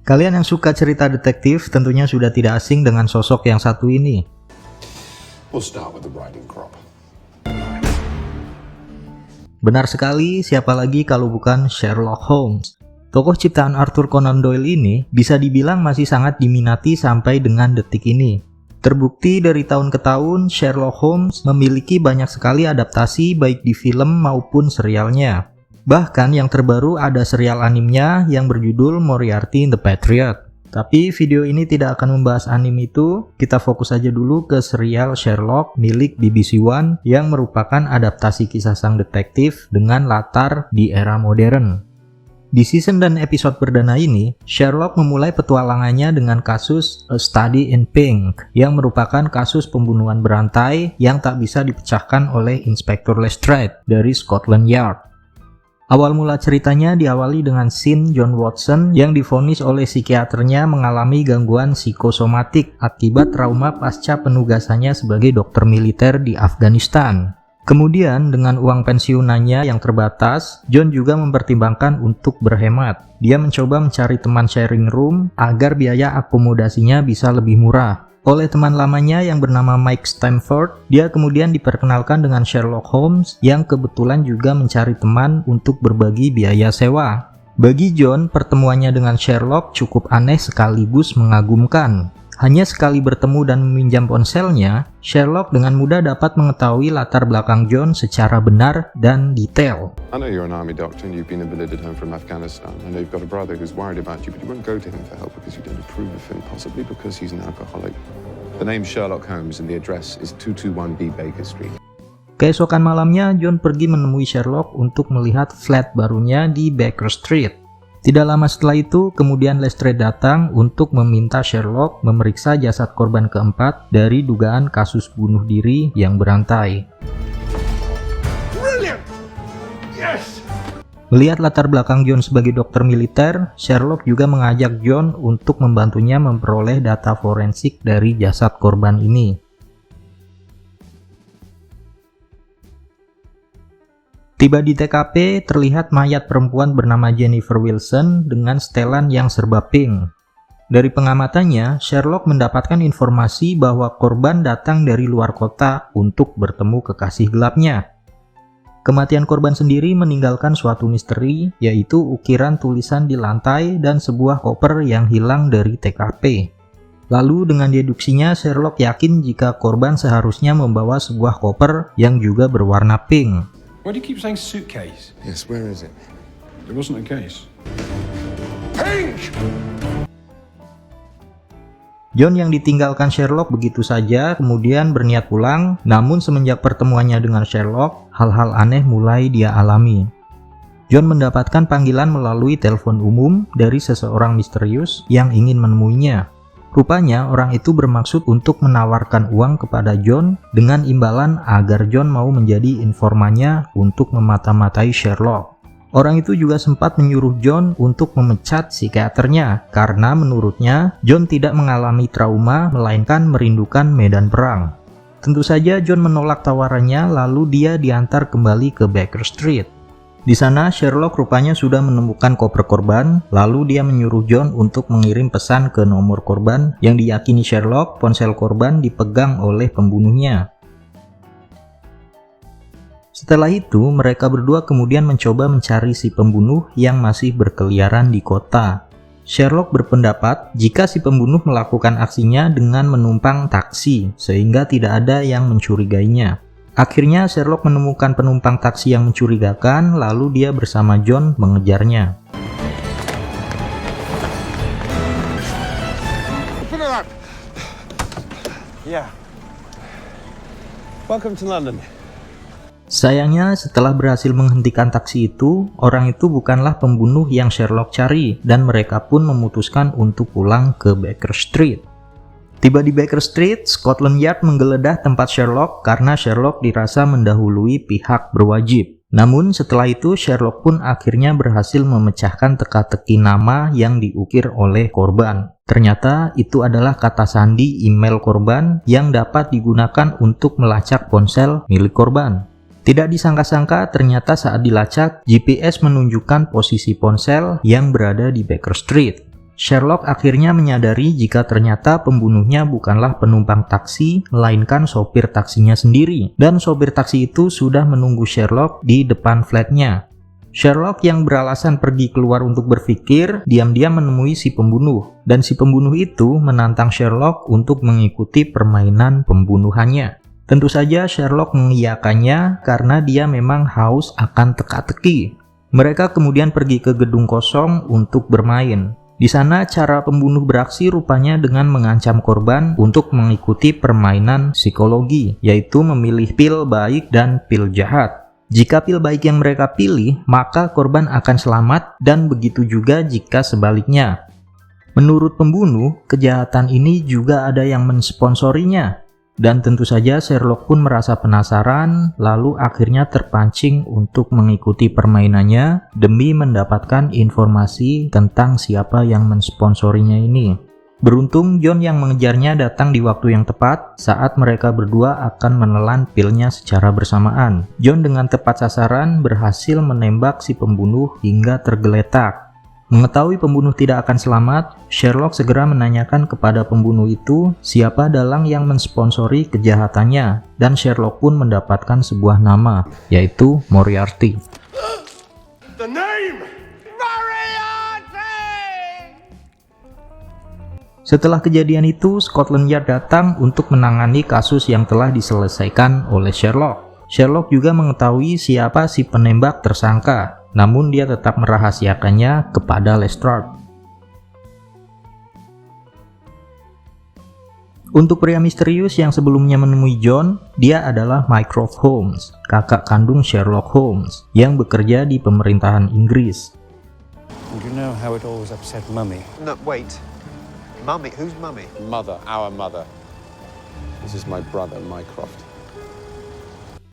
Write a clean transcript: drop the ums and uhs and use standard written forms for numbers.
Kalian yang suka cerita detektif tentunya sudah tidak asing dengan sosok yang satu ini. We'll start with the riding crop. Benar sekali, siapa lagi kalau bukan Sherlock Holmes. Tokoh ciptaan Arthur Conan Doyle ini bisa dibilang masih sangat diminati sampai dengan detik ini. Terbukti dari tahun ke tahun, Sherlock Holmes memiliki banyak sekali adaptasi baik di film maupun serialnya. Bahkan yang terbaru ada serial animenya yang berjudul Moriarty the Patriot. Tapi video ini tidak akan membahas anime itu, kita fokus aja dulu ke serial Sherlock milik BBC One yang merupakan adaptasi kisah sang detektif dengan latar di era modern. Di season dan episode perdana ini, Sherlock memulai petualangannya dengan kasus A Study in Pink yang merupakan kasus pembunuhan berantai yang tak bisa dipecahkan oleh Inspektur Lestrade dari Scotland Yard. Awal mula ceritanya diawali dengan scene John Watson yang divonis oleh psikiaternya mengalami gangguan psikosomatik akibat trauma pasca penugasannya sebagai dokter militer di Afghanistan. Kemudian dengan uang pensiunannya yang terbatas, John juga mempertimbangkan untuk berhemat. Dia mencoba mencari teman sharing room agar biaya akomodasinya bisa lebih murah. Oleh teman lamanya yang bernama Mike Stamford, dia kemudian diperkenalkan dengan Sherlock Holmes yang kebetulan juga mencari teman untuk berbagi biaya sewa. Bagi John, pertemuannya dengan Sherlock cukup aneh sekaligus mengagumkan. Hanya sekali bertemu dan meminjam ponselnya, Sherlock dengan mudah dapat mengetahui latar belakang John secara benar dan detail. I know you're an army doctor and you've been invalided home from Afghanistan. I know you've got a brother who's worried about you, but you won't go to him for help because you don't approve of him, possibly because he's an alcoholic. The name's Sherlock Holmes and the address is 221B Baker Street. Keesokan malamnya, John pergi menemui Sherlock untuk melihat flat barunya di Baker Street. Tidak lama setelah itu, kemudian Lestrade datang untuk meminta Sherlock memeriksa jasad korban keempat dari dugaan kasus bunuh diri yang berantai. Brilliant! Yes! Melihat latar belakang John sebagai dokter militer, Sherlock juga mengajak John untuk membantunya memperoleh data forensik dari jasad korban ini. Tiba di TKP, terlihat mayat perempuan bernama Jennifer Wilson dengan setelan yang serba pink. Dari pengamatannya, Sherlock mendapatkan informasi bahwa korban datang dari luar kota untuk bertemu kekasih gelapnya. Kematian korban sendiri meninggalkan suatu misteri, yaitu ukiran tulisan di lantai dan sebuah koper yang hilang dari TKP. Lalu dengan deduksinya, Sherlock yakin jika korban seharusnya membawa sebuah koper yang juga berwarna pink. Why do you keep saying suitcase? Yes, where is it? It wasn't a case. Pink! John yang ditinggalkan Sherlock begitu saja kemudian berniat pulang, namun semenjak pertemuannya dengan Sherlock, hal-hal aneh mulai dia alami. John mendapatkan panggilan melalui telepon umum dari seseorang misterius yang ingin menemuinya. Rupanya orang itu bermaksud untuk menawarkan uang kepada John dengan imbalan agar John mau menjadi informannya untuk memata-matai Sherlock. Orang itu juga sempat menyuruh John untuk memecat psikiaternya karena menurutnya John tidak mengalami trauma melainkan merindukan medan perang. Tentu saja John menolak tawarannya lalu dia diantar kembali ke Baker Street. Di sana Sherlock rupanya sudah menemukan koper korban, lalu dia menyuruh John untuk mengirim pesan ke nomor korban yang diyakini Sherlock ponsel korban dipegang oleh pembunuhnya. Setelah itu, mereka berdua kemudian mencoba mencari si pembunuh yang masih berkeliaran di kota. Sherlock berpendapat jika si pembunuh melakukan aksinya dengan menumpang taksi, sehingga tidak ada yang mencurigainya. Akhirnya Sherlock menemukan penumpang taksi yang mencurigakan, lalu dia bersama John mengejarnya. Open it up! Yeah. Welcome to London. Sayangnya setelah berhasil menghentikan taksi itu, orang itu bukanlah pembunuh yang Sherlock cari dan mereka pun memutuskan untuk pulang ke Baker Street. Tiba di Baker Street, Scotland Yard menggeledah tempat Sherlock karena Sherlock dirasa mendahului pihak berwajib. Namun setelah itu Sherlock pun akhirnya berhasil memecahkan teka-teki nama yang diukir oleh korban. Ternyata itu adalah kata sandi email korban yang dapat digunakan untuk melacak ponsel milik korban. Tidak disangka-sangka ternyata saat dilacak, GPS menunjukkan posisi ponsel yang berada di Baker Street. Sherlock akhirnya menyadari jika ternyata pembunuhnya bukanlah penumpang taksi, melainkan sopir taksinya sendiri. Dan sopir taksi itu sudah menunggu Sherlock di depan flatnya. Sherlock yang beralasan pergi keluar untuk berpikir, diam-diam menemui si pembunuh. Dan si pembunuh itu menantang Sherlock untuk mengikuti permainan pembunuhannya. Tentu saja Sherlock mengiyakannya karena dia memang haus akan teka-teki. Mereka kemudian pergi ke gedung kosong untuk bermain. Di sana cara pembunuh beraksi rupanya dengan mengancam korban untuk mengikuti permainan psikologi, yaitu memilih pil baik dan pil jahat. Jika pil baik yang mereka pilih, maka korban akan selamat dan begitu juga jika sebaliknya. Menurut pembunuh, kejahatan ini juga ada yang mensponsorinya. Dan tentu saja Sherlock pun merasa penasaran, lalu akhirnya terpancing untuk mengikuti permainannya demi mendapatkan informasi tentang siapa yang mensponsorinya ini. Beruntung John yang mengejarnya datang di waktu yang tepat saat mereka berdua akan menelan pilnya secara bersamaan. John dengan tepat sasaran berhasil menembak si pembunuh hingga tergeletak. Mengetahui pembunuh tidak akan selamat, Sherlock segera menanyakan kepada pembunuh itu siapa dalang yang mensponsori kejahatannya, dan Sherlock pun mendapatkan sebuah nama, yaitu Moriarty. The name! Moriarty! Setelah kejadian itu, Scotland Yard datang untuk menangani kasus yang telah diselesaikan oleh Sherlock. Sherlock juga mengetahui siapa si penembak tersangka, namun dia tetap merahasiakannya kepada Lestrade. Untuk pria misterius yang sebelumnya menemui John, dia adalah Mycroft Holmes, kakak kandung Sherlock Holmes, yang bekerja di pemerintahan Inggris. And you know how it always upset Mummy? No, wait. Mummy? Who's Mummy? Mother, our mother. This is my brother, Mycroft.